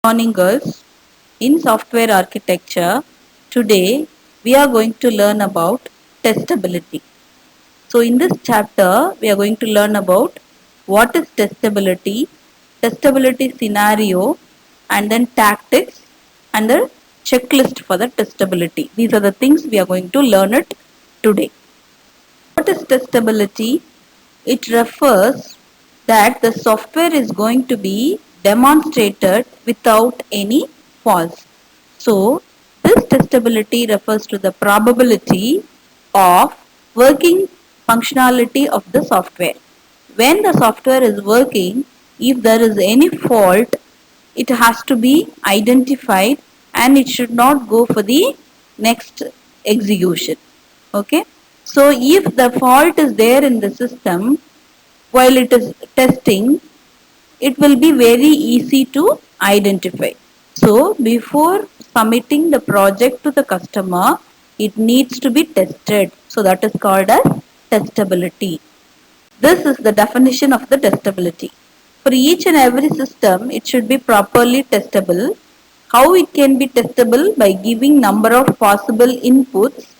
Morning, girls. In software architecture, today we are going to learn about testability. So, in this chapter, we are going to learn about what is testability scenario, and then tactics and the checklist for the testability. These are the things we are going to learn it today. What is testability? It refers that the software is going to be demonstrated without any faults. So, this testability refers to the probability of working functionality of the software. When the software is working, if there is any fault, it has to be identified and it should not go for the next execution. Okay. So if the fault is there in the system while it is testing, it will be very easy to identify. So before submitting the project to the customer, it needs to be tested. So that is called as testability. This is the definition of the testability. For each and every system, it should be properly testable. How it can be testable? By giving number of possible inputs,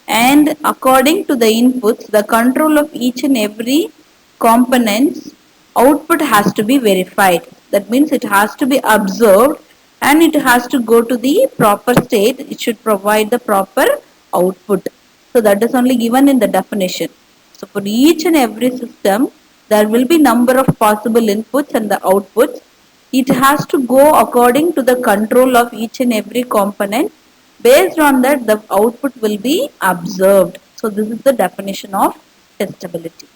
and according to the inputs, the control of each and every component's output has to be verified. That means it has to be observed and it has to go to the proper state. It should provide the proper output. So that is only given in the definition. So for each and every system, there will be number of possible inputs and the outputs. It has to go according to the control of each and every component. Based on that, the output will be observed. So this is the definition of testability.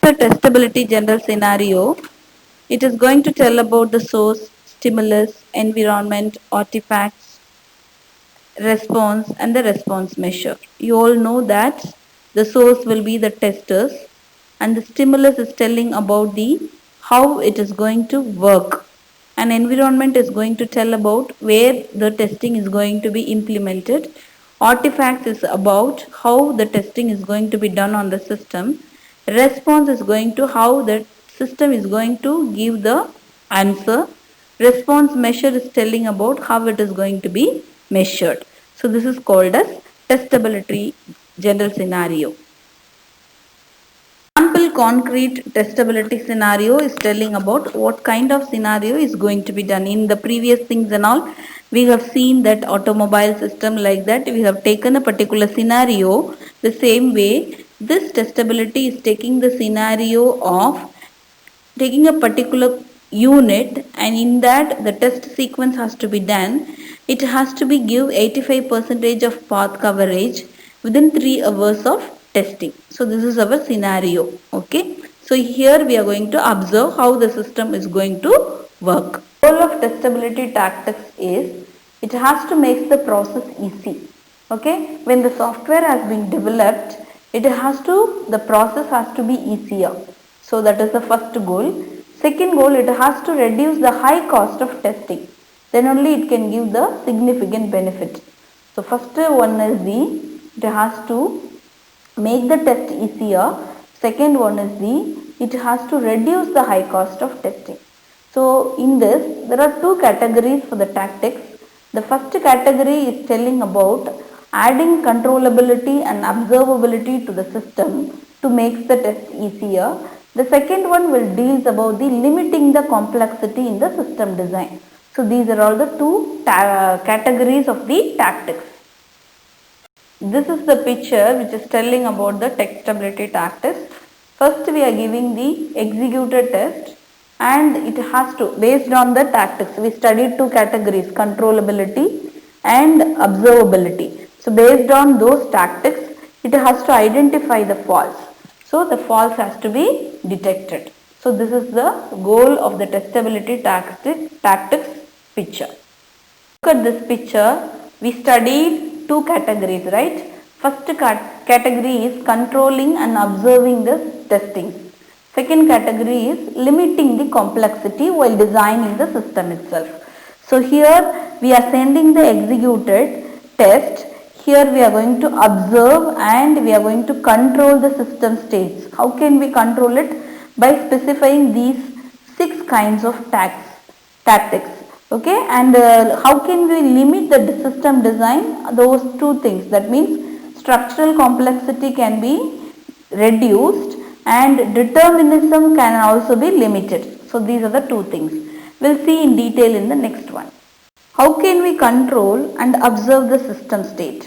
The testability general scenario, it is going to tell about the source, stimulus, environment, artifacts, response and the response measure. You all know that the source will be the testers and the stimulus is telling about the how it is going to work, and environment is going to tell about where the testing is going to be implemented. Artifacts is about how the testing is going to be done on the system. Response is going to how the system is going to give the answer. Response measure is telling about how it is going to be measured. So this is called as testability general scenario. Sample concrete testability scenario is telling about what kind of scenario is going to be done. In the previous things and all, we have seen that automobile system like that, we have taken a particular scenario. The same way, this testability is taking the scenario of taking a particular unit, and in that the test sequence has to be done. It has to be give 85% of path coverage within 3 hours of testing. So this is our scenario. Okay. So here we are going to observe how the system is going to work. The goal of testability tactics is it has to make the process easy. Okay. When the software has been developed, the process has to be easier. So that is the first goal. Second goal, it has to reduce the high cost of testing. Then only it can give the significant benefit. So first one is it has to make the test easier. Second one is it has to reduce the high cost of testing. So in this, there are two categories for the tactics. The first category is telling about adding controllability and observability to the system to make the test easier. The second one will deals about the limiting the complexity in the system design. So these are all the two categories of the tactics. This is the picture which is telling about the testability tactics. First we are giving the executed test, and it has to, based on the tactics, we studied two categories, controllability and observability. So based on those tactics, it has to identify the faults. So the faults has to be detected. So this is the goal of the testability tactics picture. Look at this picture. We studied two categories, right? First category is controlling and observing the testing. Second category is limiting the complexity while designing the system itself. So here we are sending the executed test. Here we are going to observe and we are going to control the system states. How can we control it? By specifying these 6 kinds of tactics. Okay, and how can we limit the system design? Those two things, that means structural complexity can be reduced and determinism can also be limited. So these are the two things. We'll see in detail in the next one. How can we control and observe the system state?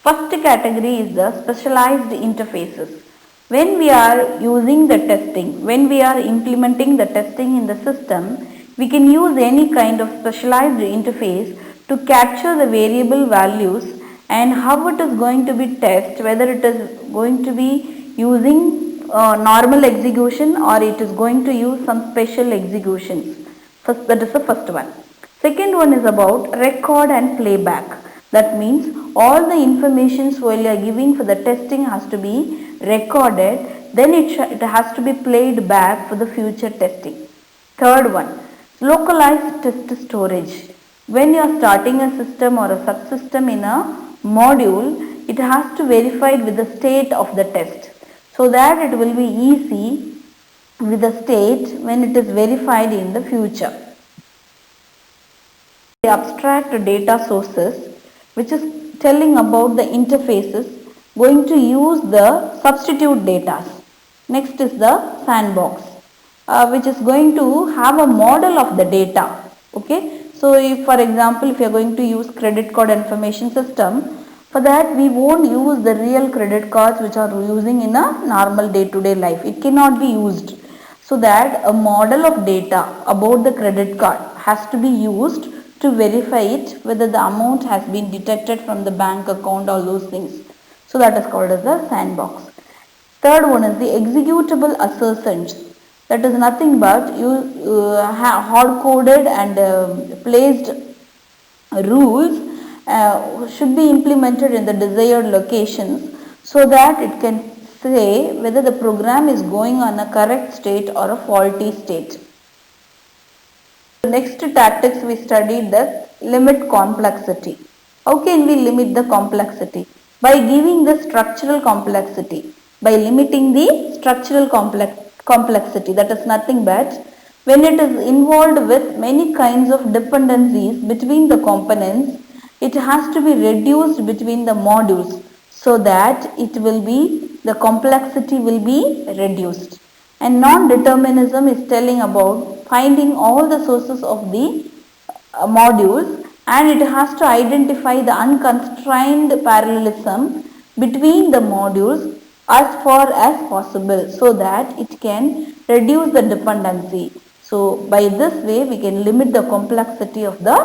First category is the specialized interfaces. When we are using the testing, when we are implementing the testing in the system, we can use any kind of specialized interface to capture the variable values and how it is going to be tested, whether it is going to be using normal execution or it is going to use some special executions. First, that is the first one. Second one is about record and playback. That means all the informations while you are giving for the testing has to be recorded, then it has to be played back for the future testing. Third one, localized test storage. When you are starting a system or a subsystem in a module, it has to verify with the state of the test so that it will be easy with the state when it is verified in the future. The abstract data sources, which is telling about the interfaces going to use the substitute data. Next is the sandbox, which is going to have a model of the data. Okay, so if for example if you are going to use credit card information system, for that we won't use the real credit cards which are using in a normal day-to-day life. It cannot be used. So that a model of data about the credit card has to be used to verify it whether the amount has been detected from the bank account, all those things. So that is called as the sandbox. Third one is the executable assertions. That is nothing but you hard coded and placed rules should be implemented in the desired locations so that it can say whether the program is going on a correct state or a faulty state. The next tactics we studied the limit complexity. How can we limit the complexity? By giving the structural complexity. By limiting the structural complexity, that is nothing but when it is involved with many kinds of dependencies between the components, it has to be reduced between the modules so that it will be, the complexity will be reduced. And non-determinism is telling about finding all the sources of the modules, and it has to identify the unconstrained parallelism between the modules as far as possible so that it can reduce the dependency. So by this way we can limit the complexity of the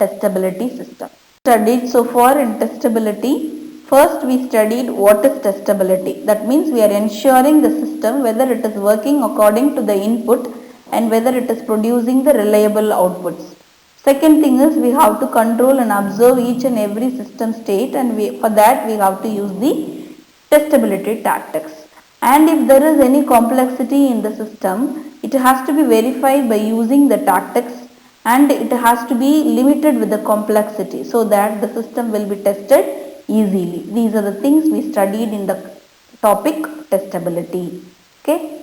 testability system. Studied so far in testability. First we studied what is testability. That means we are ensuring the system whether it is working according to the input and whether it is producing the reliable outputs. Second thing is we have to control and observe each and every system state, and for that we have to use the testability tactics. And if there is any complexity in the system, it has to be verified by using the tactics, and it has to be limited with the complexity so that the system will be tested easily. These are the things we studied in the topic testability. Okay.